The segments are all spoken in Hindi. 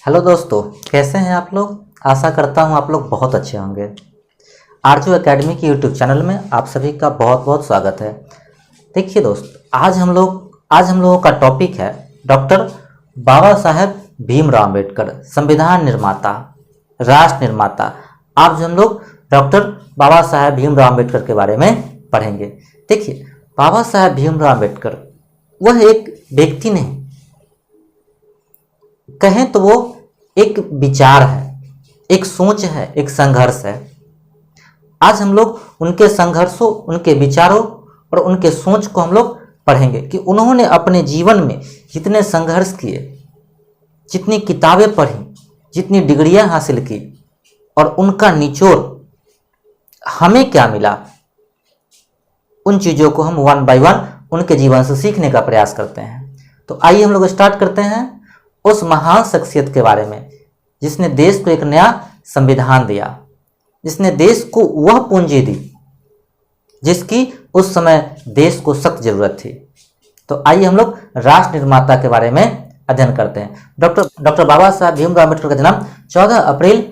हेलो दोस्तों, कैसे हैं आप लोग। आशा करता हूं आप लोग बहुत अच्छे होंगे। आरजू एकेडमी के यूट्यूब चैनल में आप सभी का बहुत बहुत स्वागत है। देखिए दोस्त, आज हम लोगों का टॉपिक है डॉक्टर बाबा साहेब भीमराव अम्बेडकर, संविधान निर्माता, राष्ट्र निर्माता। आज हम लोग डॉक्टर बाबा साहेब भीमराव अम्बेडकर के बारे में पढ़ेंगे। देखिए, बाबा साहेब भीमराव अम्बेडकर वह एक व्यक्ति नहीं, कहें तो वो एक विचार है, एक सोच है, एक संघर्ष है। आज हम लोग उनके संघर्षों, उनके विचारों और उनके सोच को हम लोग पढ़ेंगे कि उन्होंने अपने जीवन में जितने संघर्ष किए, जितनी किताबें पढ़ी, जितनी डिग्रियां हासिल की और उनका निचोड़ हमें क्या मिला, उन चीज़ों को हम वन बाय वन उनके जीवन से सीखने का प्रयास करते हैं। तो आइए हम लोग स्टार्ट करते हैं उस महान शख्सियत के बारे में जिसने देश को एक नया संविधान दिया, जिसने देश को वह पूंजी दी जिसकी उस समय देश को सख्त जरूरत थी। तो आइए हम लोग राष्ट्र निर्माता के बारे में अध्ययन करते हैं। डॉक्टर बाबा साहब भीमराव अम्बेडकर का जन्म 14 अप्रैल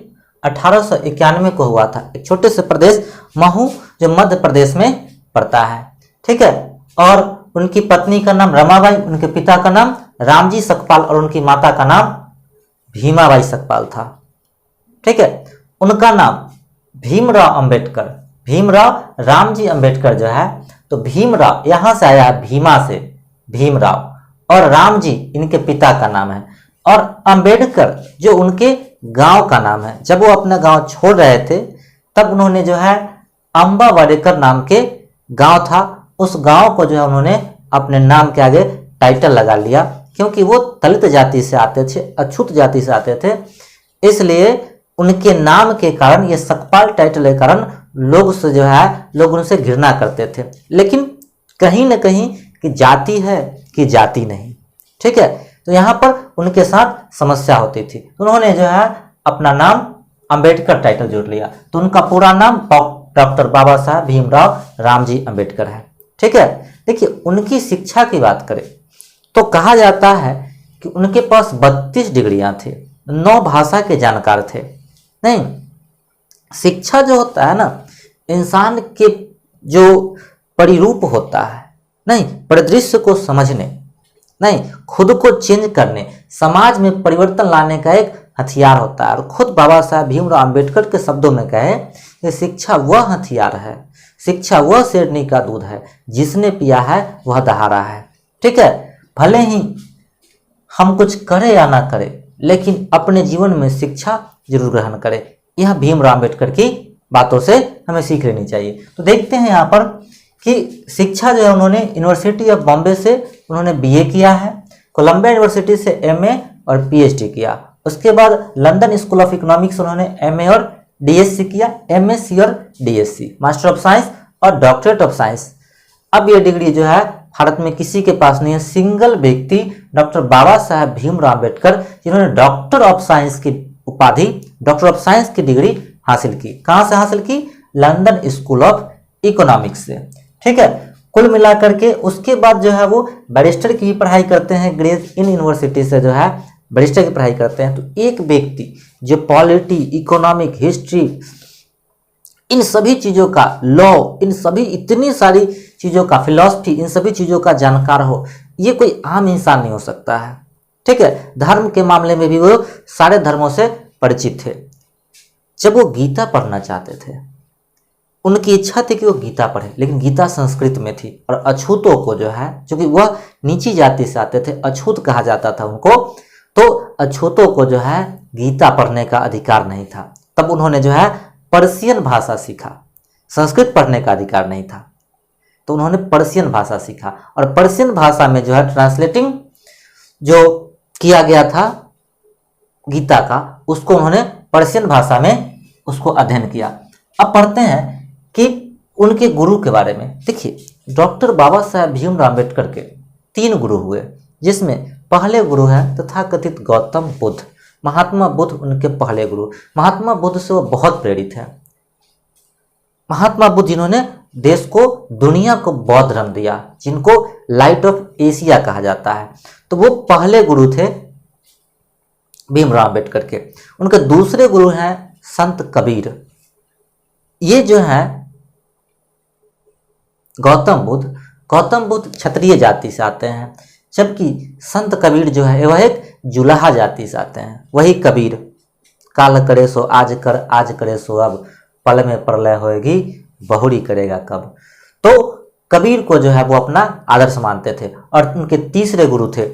1891 को हुआ था, एक छोटे से प्रदेश महू जो मध्य प्रदेश में पड़ता है। ठीक है। और उनकी पत्नी का नाम रमाबाई, उनके पिता का नाम रामजी सकपाल और उनकी माता का नाम भीमाबाई सकपाल था। ठीक है। उनका नाम भीमराव अम्बेडकर, भीमराव रामजी अम्बेडकर जो है, तो भीमराव यहां से आया है, भीमा से भीमराव, और रामजी इनके पिता का नाम है, और अम्बेडकर जो उनके गांव का नाम है। जब वो अपना गांव छोड़ रहे थे तब उन्होंने जो है अम्बा वाडेकर नाम के गांव था, उस गांव को जो है उन्होंने अपने नाम के आगे टाइटल लगा लिया, क्योंकि वो दलित जाति से आते थे, अछूत जाति से आते थे, इसलिए उनके नाम के कारण, ये सकपाल टाइटल के कारण लोग से जो है लोग उनसे घृणा करते थे। लेकिन कहीं न कहीं कि जाति है कि जाति नहीं। ठीक है। तो यहाँ पर उनके साथ समस्या होती थी, तो उन्होंने जो है अपना नाम अम्बेडकर टाइटल जोड़ लिया। तो उनका पूरा नाम डॉक्टर बाबा साहब भीमराव रामजी अम्बेडकर है। ठीक है। देखिए, उनकी शिक्षा की बात करें तो कहा जाता है कि उनके पास 32 डिग्रियां थे, 9 भाषा के जानकार थे। नहीं, शिक्षा जो होता है ना, इंसान के जो परिरूप होता है, नहीं, परिदृश्य को समझने, नहीं, खुद को चेंज करने, समाज में परिवर्तन लाने का एक हथियार होता है। और खुद बाबा साहब भीमराव अम्बेडकर के शब्दों में कहे कि शिक्षा वह हथियार है, शिक्षा वह शेरनी का दूध है, जिसने पिया है वह दहाड़ा है। ठीक है। भले ही हम कुछ करें या ना करें, लेकिन अपने जीवन में शिक्षा जरूर ग्रहण करें। यह भीमराव अम्बेडकर की बातों से हमें सीख लेनी चाहिए। तो देखते हैं यहाँ पर कि शिक्षा जो है उन्होंने यूनिवर्सिटी ऑफ बॉम्बे से उन्होंने बीए किया है, कोलंबिया यूनिवर्सिटी से एमए और पीएचडी किया, उसके बाद लंदन स्कूल ऑफ इकोनॉमिक्स उन्होंने एमए और डीएससी किया, एमएससी और डीएससी, मास्टर ऑफ साइंस और डॉक्टरेट ऑफ साइंस। अब ये डिग्री जो है भारत में किसी के पास नहीं है, सिंगल व्यक्ति डॉक्टर बाबा साहब भीमराव अम्बेडकर, जिन्होंने डॉक्टर ऑफ साइंस की उपाधि, डॉक्टर ऑफ साइंस की डिग्री हासिल की। कहां से हासिल की? लंदन स्कूल ऑफ इकोनॉमिक्स से। ठीक है। कुल मिलाकर के उसके बाद जो है वो बैरिस्टर की पढ़ाई करते हैं, ग्रेस इन यूनिवर्सिटी से जो है बैरिस्टर की पढ़ाई करते हैं। तो एक व्यक्ति जो पॉलिटी, इकोनॉमिक, हिस्ट्री, इन सभी चीज़ों का, लॉ, इन सभी इतनी सारी चीज़ों का, फिलॉसफी, इन सभी चीज़ों का जानकार हो, ये कोई आम इंसान नहीं हो सकता है। ठीक है। धर्म के मामले में भी वो सारे धर्मों से परिचित थे। जब वो गीता पढ़ना चाहते थे, उनकी इच्छा थी कि वो गीता पढ़े, लेकिन गीता संस्कृत में थी और अछूतों को जो है, क्योंकि वह नीची जाति से आते थे, अछूत कहा जाता था उनको, तो अछूतों को जो है गीता पढ़ने का अधिकार नहीं था। तब उन्होंने जो है पर्शियन भाषा सीखा, संस्कृत पढ़ने का अधिकार नहीं था, तो उन्होंने पर्शियन भाषा सीखा, और पर्शियन भाषा में जो है ट्रांसलेटिंग जो किया गया था गीता का, उसको उन्होंने पर्शियन भाषा में उसको अध्ययन किया। अब पढ़ते हैं कि उनके गुरु के बारे में। देखिए, डॉक्टर बाबा साहब भीमराव अम्बेडकर के 3 गुरु हुए, जिसमें पहले गुरु हैं तथाकथित गौतम बुद्ध। महात्मा बुद्ध उनके पहले गुरु। महात्मा बुद्ध से वो बहुत प्रेरित है। महात्मा बुद्ध जिन्होंने देश को, दुनिया को बौद्ध धर्म दिया, जिनको लाइट ऑफ एशिया कहा जाता है, तो वो पहले गुरु थे भीमराव अंबेडकर के। उनके दूसरे गुरु हैं संत कबीर। ये जो है गौतम बुद्ध क्षत्रिय जाति से आते हैं, जबकि संत कबीर जो है वह एक जुलाहा जाति से आते हैं। वही कबीर, काल करे सो आज कर, आज करे सो अब, पल में प्रलय होएगी, बहुरी करेगा कब। तो कबीर को जो है वो अपना आदर्श मानते थे। और उनके तीसरे गुरु थे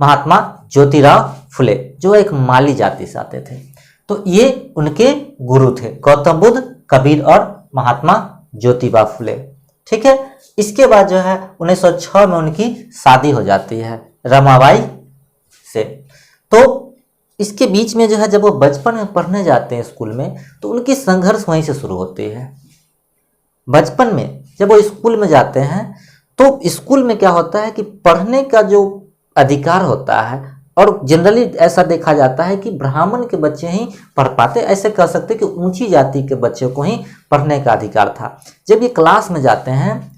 महात्मा ज्योतिराव फुले, जो एक माली जाति से आते थे। तो ये उनके गुरु थे, गौतम बुद्ध, कबीर और महात्मा ज्योतिबा फुले। ठीक है। इसके बाद जो है 1906 में उनकी शादी हो जाती है रमाबाई से। तो इसके बीच में जो है जब वो बचपन में पढ़ने जाते हैं स्कूल में, तो उनकी संघर्ष वहीं से शुरू होती है। बचपन में जब वो स्कूल में जाते हैं तो स्कूल में क्या होता है कि पढ़ने का जो अधिकार होता है, और जनरली ऐसा देखा जाता है कि ब्राह्मण के बच्चे ही पढ़ पाते, ऐसे कह सकते कि ऊंची जाति के बच्चे को ही पढ़ने का अधिकार था। जब ये क्लास में जाते हैं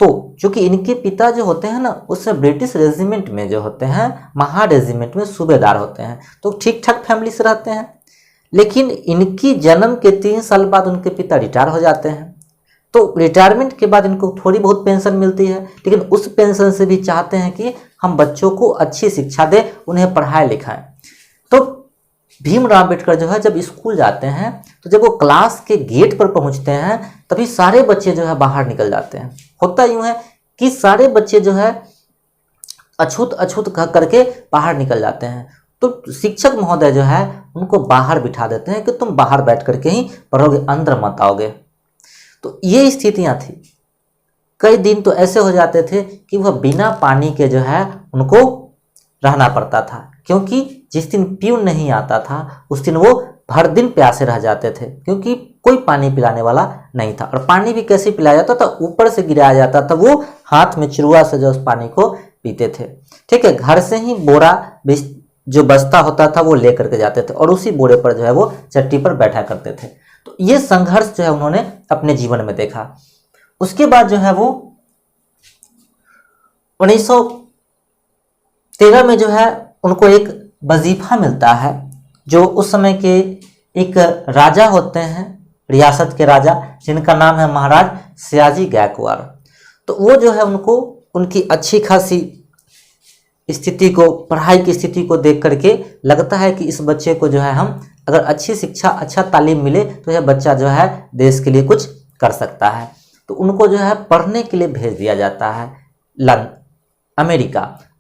तो चूंकि इनके पिता जो होते हैं ना, उससे ब्रिटिश रेजिमेंट में जो होते हैं, महा रेजिमेंट में सूबेदार होते हैं, तो ठीक ठाक फैमिली से रहते हैं। लेकिन इनकी जन्म के 3 साल बाद उनके पिता रिटायर हो जाते हैं। तो रिटायरमेंट के बाद इनको थोड़ी बहुत पेंशन मिलती है, लेकिन उस पेंशन से भी चाहते हैं कि हम बच्चों को अच्छी शिक्षा दें, उन्हें पढ़ाएं लिखाएं। तो भीमराव अंबेडकर जो है जब स्कूल जाते हैं, तो जब वो क्लास के गेट पर पहुंचते हैं, तभी सारे बच्चे जो है बाहर निकल जाते हैं। होता यूं है कि सारे बच्चे जो है अछूत अछूत कह करके बाहर निकल जाते हैं। तो शिक्षक महोदय जो है उनको बाहर बिठा देते हैं कि तुम बाहर बैठ करके ही पढ़ोगे, अंदर मत आओगे। तो ये स्थितियां थी। कई दिन तो ऐसे हो जाते थे कि वह बिना पानी के जो है उनको रहना पड़ता था, क्योंकि जिस दिन प्यून नहीं आता था उस दिन वो भर दिन प्यासे रह जाते थे, क्योंकि कोई पानी पिलाने वाला नहीं था। और पानी भी कैसे पिलाया जाता था, ऊपर से गिराया जाता था, वो हाथ में चिरुआ से जो उस पानी को पीते थे। ठीक है। घर से ही बोरा जो बस्ता होता था वो लेकर के जाते थे, और उसी बोरे पर जो है वो चट्टी पर बैठा करते थे। तो ये संघर्ष जो है उन्होंने अपने जीवन में देखा। उसके बाद जो है वो 1913 में जो है उनको एक वजीफा मिलता है, जो उस समय के एक राजा होते हैं, रियासत के राजा, जिनका नाम है महाराज सयाजी गायकवाड़। तो वो जो है उनको उनकी अच्छी खासी स्थिति को, पढ़ाई की स्थिति को देख करके लगता है कि इस बच्चे को जो है हम अगर अच्छी शिक्षा, अच्छा तालीम मिले तो यह बच्चा जो है देश के लिए कुछ कर सकता है। तो उनको जो है पढ़ने के लिए भेज दिया जाता है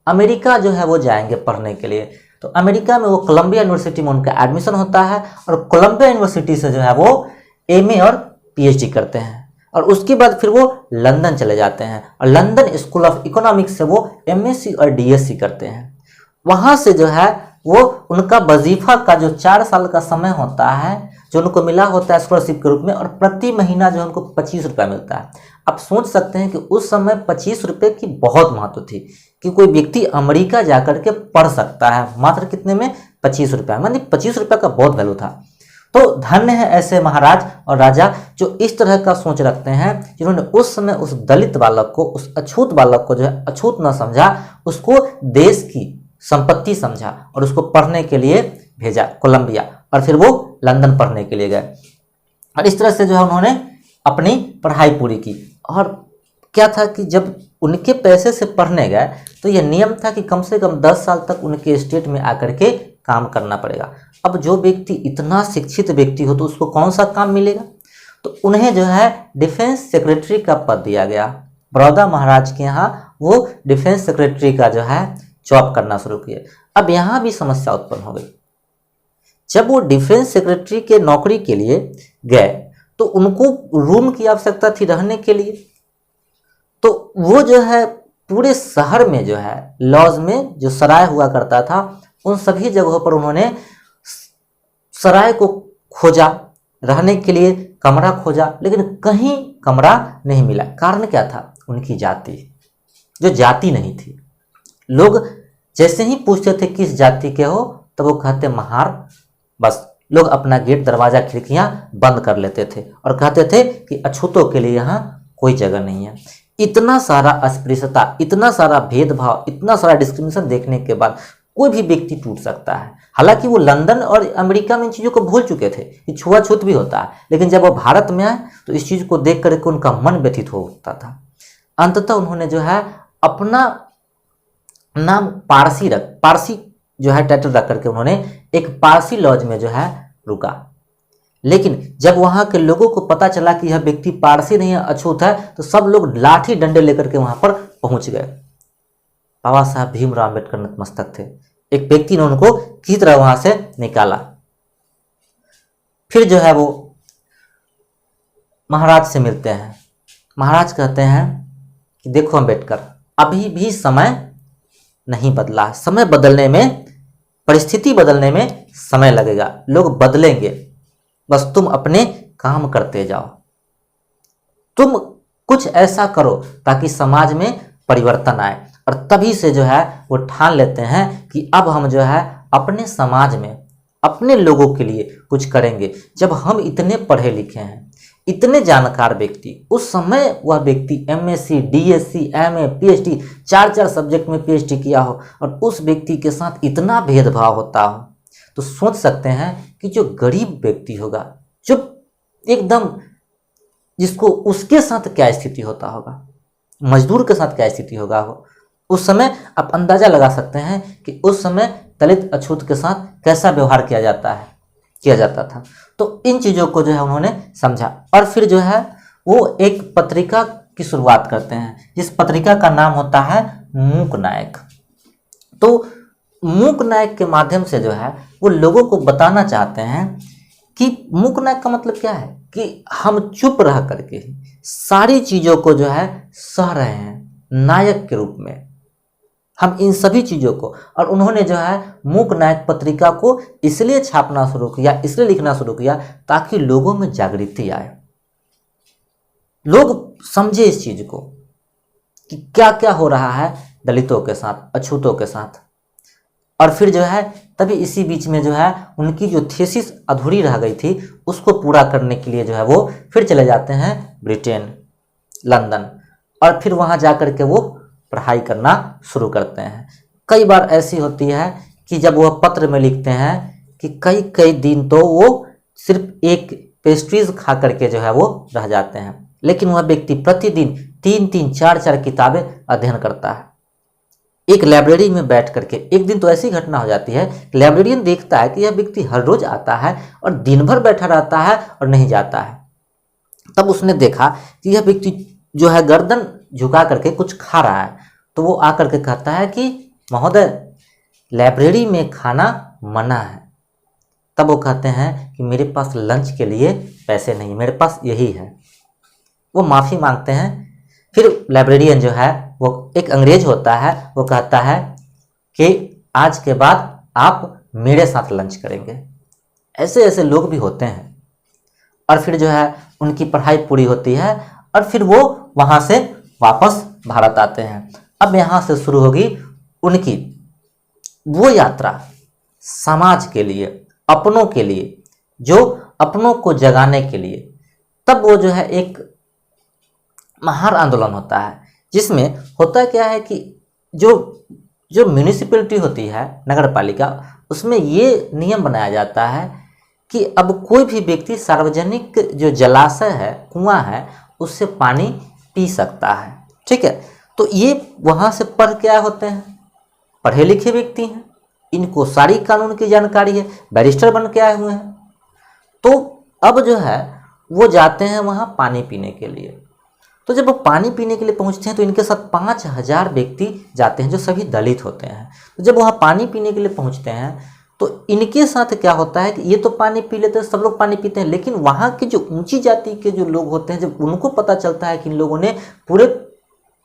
अमेरिका जो है वो जाएंगे पढ़ने के लिए। तो अमेरिका में वो कोलंबिया यूनिवर्सिटी में उनका एडमिशन होता है, और कोलंबिया यूनिवर्सिटी से जो है वो एमए और पीएचडी करते हैं। और उसके बाद फिर वो लंदन चले जाते हैं, और लंदन स्कूल ऑफ इकोनॉमिक्स से वो एमएससी और डीएससी करते हैं। वहाँ से जो है वो उनका वजीफा का जो 4 साल का समय होता है, जो उनको मिला होता है स्कॉलरशिप के रूप में, और प्रति महीना जो उनको 25 रुपया मिलता है। आप सोच सकते हैं कि उस समय 25 रुपये की बहुत महत्व थी, कि कोई व्यक्ति अमेरिका जाकर के पढ़ सकता है मात्र कितने में, 25 रुपया। मतलब 25 रुपया का बहुत वैल्यू था। तो धन्य है ऐसे महाराज और राजा जो इस तरह का सोच रखते हैं, जिन्होंने उस समय उस दलित बालक को, उस अछूत बालक को जो है अछूत न समझा, उसको देश की संपत्ति समझा और उसको पढ़ने के लिए भेजा कोलंबिया, और फिर वो लंदन पढ़ने के लिए गए। और इस तरह से जो है उन्होंने अपनी पढ़ाई पूरी की। और क्या था कि जब उनके पैसे से पढ़ने गए तो यह नियम था कि कम से कम 10 साल तक उनके स्टेट में आकर के काम करना पड़ेगा। अब जो व्यक्ति इतना शिक्षित व्यक्ति हो तो उसको कौन सा काम मिलेगा, तो उन्हें जो है डिफेंस सेक्रेटरी का पद दिया गया। बड़ौदा महाराज के यहाँ वो डिफेंस सेक्रेटरी का जो है जॉब करना शुरू किए। अब यहाँ भी समस्या उत्पन्न हो गई। जब वो डिफेंस सेक्रेटरी के नौकरी के लिए गए तो उनको रूम की आवश्यकता थी रहने के लिए। तो वो जो है पूरे शहर में जो है लॉज में जो सराय हुआ करता था, उन सभी जगहों पर उन्होंने सराय को खोजा, रहने के लिए कमरा खोजा, लेकिन कहीं कमरा नहीं मिला। कारण क्या था? उनकी जाति, जो जाति नहीं थी। लोग जैसे ही पूछते थे किस जाति के हो, तब वो कहते महार। बस लोग अपना गेट, दरवाजा, खिड़कियां बंद कर लेते थे और कहते थे कि अछूतों के लिए यहाँ कोई जगह नहीं है। इतना सारा अस्पृश्यता, इतना सारा भेदभाव, इतना सारा डिस्क्रिमिनेशन देखने के बाद कोई भी व्यक्ति टूट सकता है। हालांकि वो लंदन और अमेरिका में इन चीज़ों को भूल चुके थे कि छुआछूत भी होता है, लेकिन जब वो भारत में आए तो इस चीज़ को देख करके उनका मन व्यथित हो उठता था। अंततः उन्होंने जो है अपना नाम पारसी जो है टाइटल रख करके उन्होंने एक पारसी लॉज में जो है रुका। लेकिन जब वहां के लोगों को पता चला कि यह व्यक्ति पारसी नहीं है, अछूत है, तो सब लोग लाठी डंडे लेकर के वहां पर पहुंच गए। बाबा साहब भीमराव अम्बेडकर नतमस्तक थे। एक व्यक्ति ने उनको किसी तरह वहां से निकाला। फिर जो है वो महाराज से मिलते हैं। महाराज कहते हैं कि देखो अम्बेडकर, अभी भी समय नहीं बदला। समय बदलने में, परिस्थिति बदलने में समय लगेगा, लोग बदलेंगे, बस तुम अपने काम करते जाओ। तुम कुछ ऐसा करो ताकि समाज में परिवर्तन आए। और तभी से जो है वो ठान लेते हैं कि अब हम जो है अपने समाज में अपने लोगों के लिए कुछ करेंगे। जब हम इतने पढ़े लिखे हैं, इतने जानकार व्यक्ति, उस समय वह व्यक्ति MSc, DSc, MA, PhD, 4 subject में PhD किया हो और उस व्यक्ति के साथ इतना भेदभाव होता हो, तो सोच सकते हैं कि जो गरीब व्यक्ति होगा, जो एकदम जिसको, उसके साथ क्या स्थिति होता होगा, मजदूर के साथ क्या स्थिति होगा। उस समय आप अंदाजा लगा सकते हैं कि उस समय दलित अछूत के साथ कैसा व्यवहार किया जाता था। तो इन चीज़ों को जो है उन्होंने समझा और फिर जो है वो एक पत्रिका की शुरुआत करते हैं, जिस पत्रिका का नाम होता है मूक नायक। तो मूक नायक के माध्यम से जो है वो लोगों को बताना चाहते हैं कि मूक नायक का मतलब क्या है, कि हम चुप रह करके सारी चीज़ों को जो है सह रहे हैं नायक के रूप में, हम इन सभी चीज़ों को। और उन्होंने जो है मूक नायक पत्रिका को इसलिए छापना शुरू किया, इसलिए लिखना शुरू किया ताकि लोगों में जागृति आए, लोग समझे इस चीज़ को कि क्या क्या हो रहा है दलितों के साथ, अछूतों के साथ। और फिर जो है तभी इसी बीच में जो है उनकी जो थीसिस अधूरी रह गई थी उसको पूरा करने के लिए जो है वो फिर चले जाते हैं ब्रिटेन, लंदन, और फिर वहाँ जा कर के वो पढ़ाई करना शुरू करते हैं। कई बार ऐसी होती है कि जब वह पत्र में लिखते हैं कि कई कई दिन तो वो सिर्फ एक पेस्ट्रीज खा करके जो है वो रह जाते हैं, लेकिन वह व्यक्ति प्रतिदिन 3-3, 4-4 किताबें अध्ययन करता है। एक लाइब्रेरी में बैठ करके, एक दिन तो ऐसी घटना हो जाती है, लाइब्रेरियन देखता है कि यह व्यक्ति हर रोज आता है और दिन भर बैठा रहता है और नहीं जाता है। तब उसने देखा कि यह व्यक्ति जो है गर्दन झुका करके कुछ खा रहा है, तो वो आकर के कहता है कि महोदय, लाइब्रेरी में खाना मना है। तब वो कहते हैं कि मेरे पास लंच के लिए पैसे नहीं, मेरे पास यही है। वो माफ़ी मांगते हैं। फिर लाइब्रेरियन जो है वो एक अंग्रेज होता है, वो कहता है कि आज के बाद आप मेरे साथ लंच करेंगे। ऐसे ऐसे लोग भी होते हैं। और फिर जो है उनकी पढ़ाई पूरी होती है और फिर वो वहाँ से वापस भारत आते हैं। अब यहाँ से शुरू होगी उनकी वो यात्रा समाज के लिए, अपनों के लिए, जो अपनों को जगाने के लिए। तब वो जो है एक महान आंदोलन होता है, जिसमें होता क्या है कि जो म्यूनिसिपैलिटी होती है, नगर पालिका, उसमें ये नियम बनाया जाता है कि अब कोई भी व्यक्ति सार्वजनिक जो जलाशय है, कुआं है, उससे पानी पी सकता है। ठीक है, तो ये वहाँ से पढ़ के आए होते हैं, पढ़े लिखे व्यक्ति हैं, इनको सारी कानून की जानकारी है, बैरिस्टर बन के आए हुए हैं। तो अब जो है वो जाते हैं वहाँ पानी पीने के लिए। तो जब वो पानी पीने के लिए पहुँचते हैं तो इनके साथ 5000 व्यक्ति जाते हैं जो सभी दलित होते हैं। तो जब वहाँ पानी पीने के लिए पहुँचते हैं तो इनके साथ क्या होता है कि ये तो पानी पी लेते हैं, सब लोग पानी पीते हैं, लेकिन वहाँ की जो ऊंची जाति के जो लोग होते हैं, जब उनको पता चलता है कि इन लोगों ने पूरे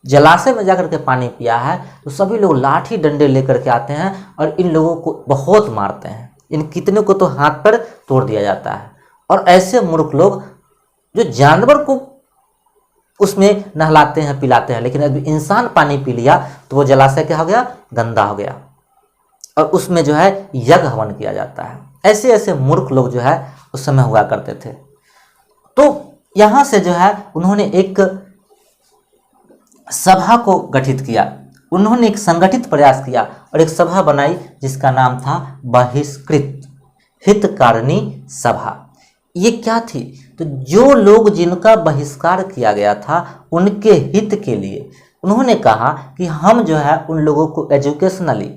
जलाशय में जाकर के पानी पिया है, तो सभी लोग लाठी डंडे लेकर के आते हैं और इन लोगों को बहुत मारते हैं। इन कितने को तो हाथ पर तोड़ दिया जाता है। और ऐसे मूर्ख लोग जो जानवर को उसमें नहलाते हैं, पिलाते हैं, लेकिन अभी इंसान पानी पी लिया तो वो जलाशय क्या हो गया, गंदा हो गया, और उसमें जो है यज्ञ हवन किया जाता है। ऐसे ऐसे मूर्ख लोग जो है उस समय हुआ करते थे। तो यहाँ से जो है उन्होंने एक सभा को गठित किया उन्होंने एक संगठित प्रयास किया और एक सभा बनाई जिसका नाम था बहिष्कृत हितकारिणी सभा। ये क्या थी? तो जो लोग जिनका बहिष्कार किया गया था उनके हित के लिए उन्होंने कहा कि हम जो है उन लोगों को एजुकेशनली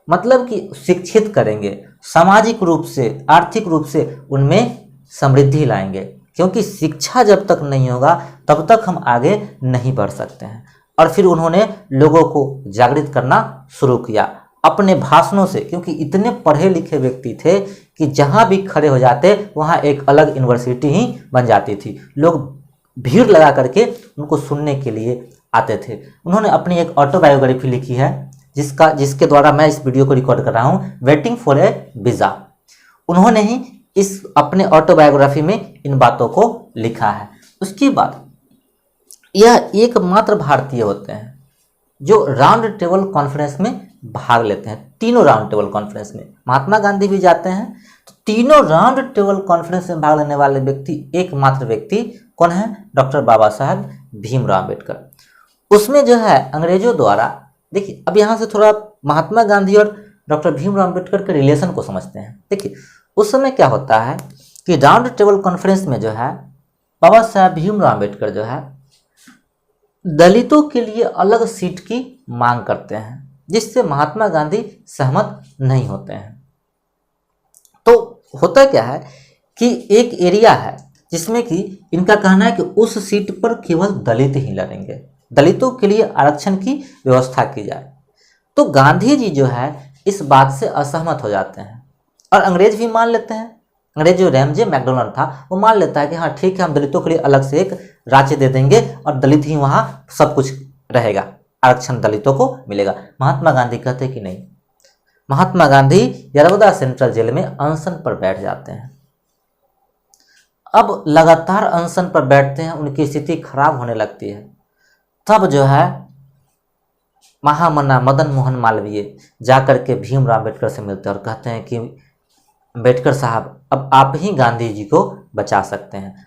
मतलब कि शिक्षित करेंगे, सामाजिक रूप से आर्थिक रूप से उनमें समृद्धि लाएंगे, क्योंकि शिक्षा जब तक नहीं होगा तब तक हम आगे नहीं बढ़ सकते हैं। और फिर उन्होंने लोगों को जागृत करना शुरू किया अपने भाषणों से, क्योंकि इतने पढ़े लिखे व्यक्ति थे कि जहाँ भी खड़े हो जाते वहाँ एक अलग यूनिवर्सिटी ही बन जाती थी। लोग भीड़ लगा करके उनको सुनने के लिए आते थे। उन्होंने अपनी एक ऑटोबायोग्राफी लिखी है जिसके द्वारा मैं इस वीडियो को रिकॉर्ड कर रहा हूँ, वेटिंग फॉर ए वीज़ा। उन्होंने ही इस अपने ऑटोबायोग्राफी में इन बातों को लिखा है। उसके बाद यह एकमात्र भारतीय होते हैं जो राउंड टेबल कॉन्फ्रेंस में भाग लेते हैं। तीनों राउंड टेबल कॉन्फ्रेंस में महात्मा गांधी भी जाते हैं। तो तीनों राउंड टेबल कॉन्फ्रेंस में भाग लेने वाले व्यक्ति एकमात्र व्यक्ति कौन है? डॉक्टर बाबा साहब भीमराव अम्बेडकर। उसमें जो है अंग्रेजों द्वारा, देखिए अब यहाँ से थोड़ा महात्मा गांधी और डॉक्टर भीमराव अम्बेडकर के रिलेशन को समझते हैं। देखिए उस समय क्या होता है कि राउंड टेबल कॉन्फ्रेंस में जो है बाबा साहब भीमराव अम्बेडकर जो है दलितों के लिए अलग सीट की मांग करते हैं, जिससे महात्मा गांधी सहमत नहीं होते हैं। तो होता क्या है कि एक एरिया है जिसमें कि इनका कहना है कि उस सीट पर केवल दलित ही लड़ेंगे, दलितों के लिए आरक्षण की व्यवस्था की जाए। तो गांधी जी जो है इस बात से असहमत हो जाते हैं और अंग्रेज भी मान लेते हैं। अंग्रेज जो रैमजे मैकडोनल्ड था वो मान लेता है कि हाँ ठीक है, हम दलितों के लिए अलग से एक राज्य दे देंगे और दलित ही वहाँ सब कुछ रहेगा, आरक्षण दलितों को मिलेगा। महात्मा गांधी कहते कि नहीं। महात्मा गांधी यरवदा सेंट्रल जेल में अनशन पर बैठ जाते हैं। अब लगातार अनशन पर बैठते हैं, उनकी स्थिति खराब होने लगती है। तब जो है महामना मदन मोहन मालवीय जाकर के भीमराव अम्बेडकर से मिलते हैं और कहते हैं कि अम्बेडकर साहब अब आप ही गांधी जी को बचा सकते हैं।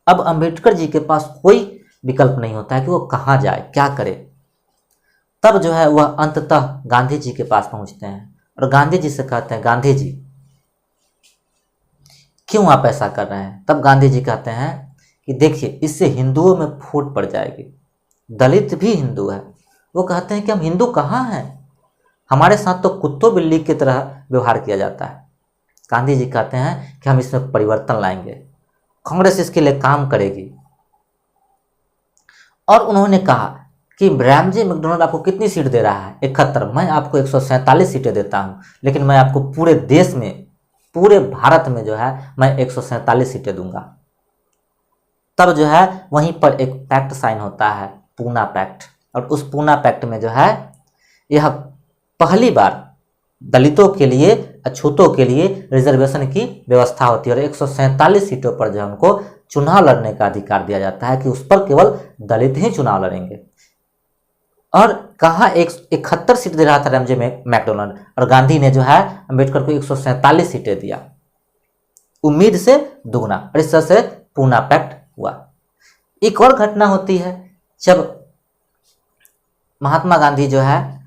अब अम्बेडकर जी के पास कोई विकल्प नहीं होता है कि वो कहाँ जाए, क्या करे। तब जो है वह अंततः गांधी जी के पास पहुंचते हैं और गांधी जी से कहते हैं, गांधी जी क्यों आप ऐसा कर रहे हैं? तब गांधी जी कहते हैं कि देखिए इससे हिंदुओं में फूट पड़ जाएगी, दलित भी हिंदू है। वो कहते हैं कि हम हिंदू कहाँ हैं, हमारे साथ तो कुत्तों बिल्ली की तरह व्यवहार किया जाता है। गांधी जी कहते हैं कि हम इसमें परिवर्तन लाएंगे, कांग्रेस इसके लिए काम करेगी। और उन्होंने कहा कि रैमजे मैकडोनल्ड आपको कितनी सीट दे रहा है? 71। मैं आपको 147 सीटें देता हूं, लेकिन मैं आपको पूरे देश में, पूरे भारत में जो है मैं 147 सीटें दूंगा। तब जो है वहीं पर एक पैक्ट साइन होता है, पूना पैक्ट। और उस पूना पैक्ट में जो है यह पहली बार दलितों के लिए, अछूतों के लिए रिजर्वेशन की व्यवस्था होती है और 147 सीटों पर जो है उनको चुनाव लड़ने का अधिकार दिया जाता है कि उस पर केवल दलित ही चुनाव लड़ेंगे। और कहाँ 71 सीट दे रहा था रैमजे मैकडोनल्ड, और गांधी ने जो है अम्बेडकर को 147 सीटें दिया, उम्मीद से दुगना। और इस तरह से पूना पैक्ट हुआ। एक और घटना होती है, जब महात्मा गांधी जो है,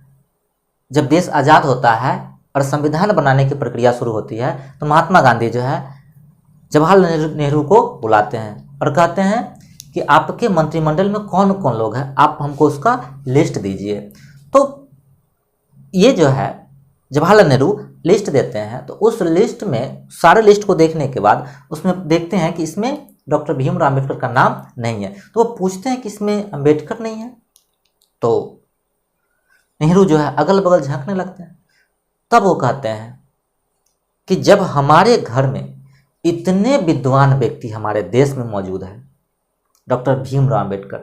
जब देश आज़ाद होता है और संविधान बनाने की प्रक्रिया शुरू होती है, तो महात्मा गांधी जो है जवाहरलाल नेहरू को बुलाते हैं और कहते हैं कि आपके मंत्रिमंडल में कौन कौन लोग हैं, आप हमको उसका लिस्ट दीजिए। तो ये जो है जवाहरलाल नेहरू लिस्ट देते हैं। तो उस लिस्ट में, सारे लिस्ट को देखने के बाद उसमें देखते हैं कि इसमें डॉक्टर भीमराव अम्बेडकर का नाम नहीं है। तो वो पूछते हैं कि इसमें अम्बेडकर नहीं है। तो नेहरू जो है अगल बगल झांकने लगते हैं। तब वो कहते हैं कि जब हमारे घर में इतने विद्वान व्यक्ति हमारे देश में मौजूद है, डॉक्टर भीमराव अम्बेडकर,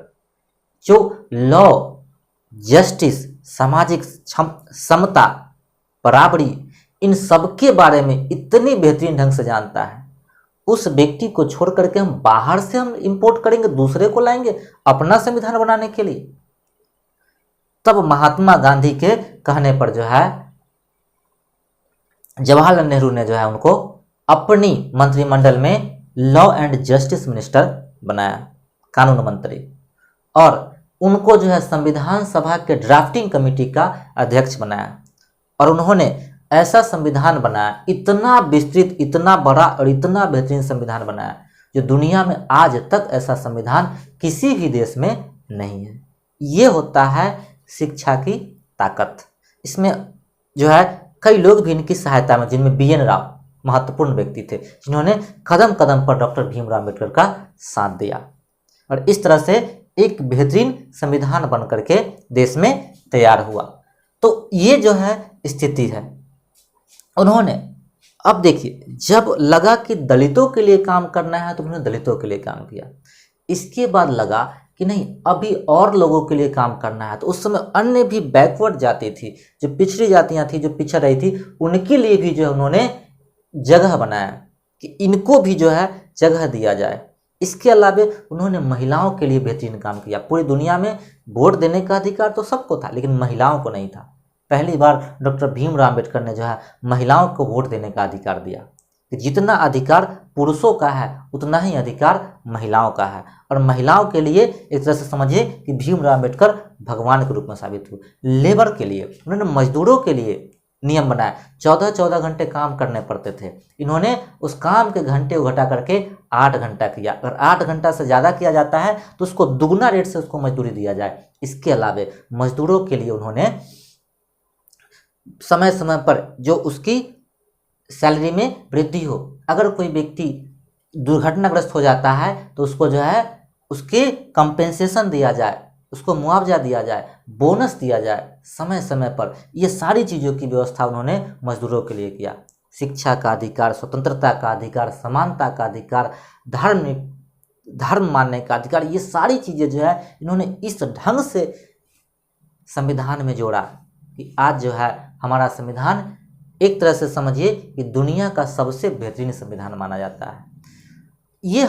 जो लॉ, जस्टिस, सामाजिक समता, बराबरी, इन सब के बारे में इतनी बेहतरीन ढंग से जानता है, उस व्यक्ति को छोड़ करके हम बाहर से हम इंपोर्ट करेंगे, दूसरे को लाएंगे अपना संविधान बनाने के लिए। तब महात्मा गांधी के कहने पर जो है जवाहरलाल नेहरू ने जो है उनको अपनी मंत्रिमंडल में लॉ एंड जस्टिस मिनिस्टर बनाया, कानून मंत्री। और उनको जो है संविधान सभा के ड्राफ्टिंग कमेटी का अध्यक्ष बनाया और उन्होंने ऐसा संविधान बनाया, इतना विस्तृत, इतना बड़ा और इतना बेहतरीन संविधान बनाया जो दुनिया में आज तक ऐसा संविधान किसी भी देश में नहीं है। ये होता है शिक्षा की ताकत। इसमें जो है कई लोग भी इनकी सहायता में, जिनमें BN राव महत्वपूर्ण व्यक्ति थे, जिन्होंने कदम कदम पर डॉक्टर भीमराव अम्बेडकर का साथ दिया और इस तरह से एक बेहतरीन संविधान बन करके देश में तैयार हुआ। तो ये जो है स्थिति है। उन्होंने अब देखिए, जब लगा कि दलितों के लिए काम करना है तो उन्होंने दलितों के लिए काम किया। इसके बाद लगा कि नहीं, अभी और लोगों के लिए काम करना है, तो उस समय अन्य भी बैकवर्ड जाति थी, जो पिछड़ी जातियां थी, जो पिछड़ रही थी, उनके लिए भी जो है उन्होंने जगह बनाया कि इनको भी जो है जगह दिया जाए। इसके अलावा उन्होंने महिलाओं के लिए बेहतरीन काम किया। पूरी दुनिया में वोट देने का अधिकार तो सबको था, लेकिन महिलाओं को नहीं था। पहली बार डॉक्टर भीमराव अम्बेडकर ने जो है महिलाओं को वोट देने का अधिकार दिया कि जितना अधिकार पुरुषों का है उतना ही अधिकार महिलाओं का है। और महिलाओं के लिए एक तरह से समझिए कि भीमराव अम्बेडकर भगवान के रूप में साबित हुए। लेबर के लिए उन्होंने, मजदूरों के लिए नियम बनाया। 14-14 घंटे काम करने पड़ते थे, इन्होंने उस काम के घंटे को घटा करके 8 घंटा किया। अगर 8 घंटा से ज़्यादा किया जाता है तो उसको दुगना रेट से उसको मजदूरी दिया जाए। इसके अलावा मजदूरों के लिए उन्होंने समय समय पर जो उसकी सैलरी में वृद्धि हो, अगर कोई व्यक्ति दुर्घटनाग्रस्त हो जाता है तो उसको जो है उसके कंपेंसेशन दिया जाए, उसको मुआवजा दिया जाए, बोनस दिया जाए समय समय पर। ये सारी चीज़ों की व्यवस्था उन्होंने मजदूरों के लिए किया। शिक्षा का अधिकार, स्वतंत्रता का अधिकार, समानता का अधिकार, धर्म मानने का अधिकार, ये सारी चीज़ें जो है इन्होंने इस ढंग से संविधान में जोड़ा कि आज जो है हमारा संविधान एक तरह से समझिए कि दुनिया का सबसे बेहतरीन संविधान माना जाता है। ये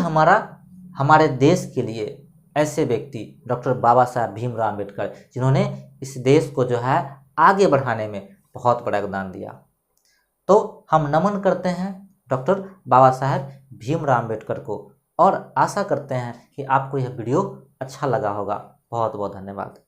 हमारे देश के लिए ऐसे व्यक्ति डॉक्टर बाबा साहब भीमराव अम्बेडकर, जिन्होंने इस देश को जो है आगे बढ़ाने में बहुत बड़ा योगदान दिया। तो हम नमन करते हैं डॉक्टर बाबा साहब भीमराव अम्बेडकर को और आशा करते हैं कि आपको यह वीडियो अच्छा लगा होगा। बहुत बहुत धन्यवाद।